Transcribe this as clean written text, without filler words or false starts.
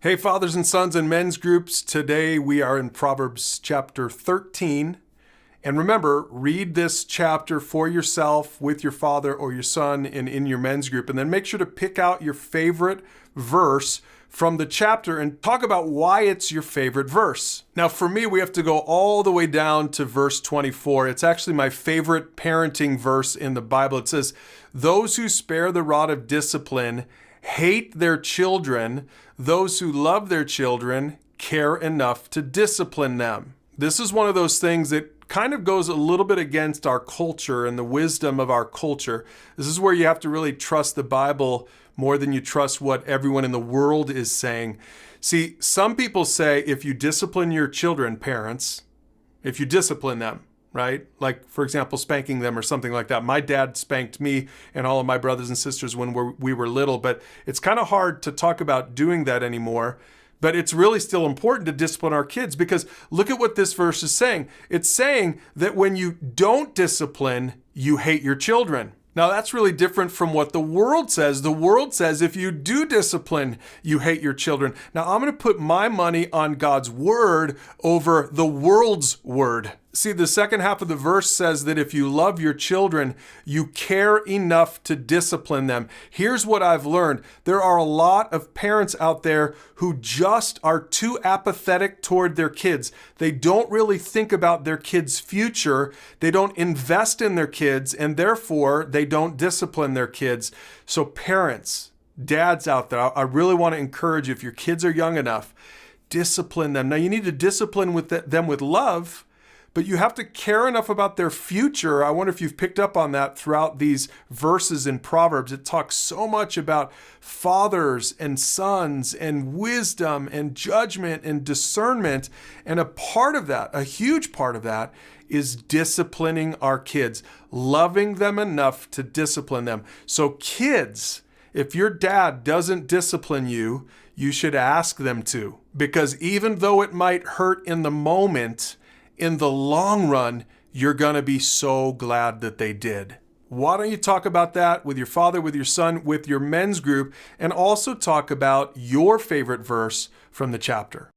Hey, fathers and sons and men's groups. Today we are in Proverbs chapter 13. And remember, read this chapter for yourself with your father or your son and in your men's group. And then make sure to pick out your favorite verse from the chapter and talk about why it's your favorite verse. Now, for me, we have to go all the way down to verse 24. It's actually my favorite parenting verse in the Bible. It says, "Those who spare the rod of discipline hate their children. Those who love their children care enough to discipline them." This is one of those things that kind of goes a little bit against our culture and the wisdom of our culture. This is where you have to really trust the Bible more than you trust what everyone in the world is saying. See, some people say if you discipline your children, parents, if you discipline them, right? Like, for example, spanking them or something like that. My dad spanked me and all of my brothers and sisters when we were little, but it's kind of hard to talk about doing that anymore. But it's really still important to discipline our kids because look at what this verse is saying. It's saying that when you don't discipline, you hate your children. Now, that's really different from what the world says. The world says if you do discipline, you hate your children. Now, I'm going to put my money on God's word over the world's word. See, the second half of the verse says that if you love your children, you care enough to discipline them. Here's what I've learned. There are a lot of parents out there who just are too apathetic toward their kids. They don't really think about their kids' future. They don't invest in their kids, and therefore they don't discipline their kids. So parents, dads out there, I really want to encourage you, if your kids are young enough, discipline them. Now, you need to discipline them with love, but you have to care enough about their future. I wonder if you've picked up on that throughout these verses in Proverbs. It talks so much about fathers and sons and wisdom and judgment and discernment. And a part of that, a huge part of that, is disciplining our kids, loving them enough to discipline them. So kids, if your dad doesn't discipline you, you should ask them to. Because even though it might hurt in the moment, in the long run, you're going to be so glad that they did. Why don't you talk about that with your father, with your son, with your men's group, and also talk about your favorite verse from the chapter?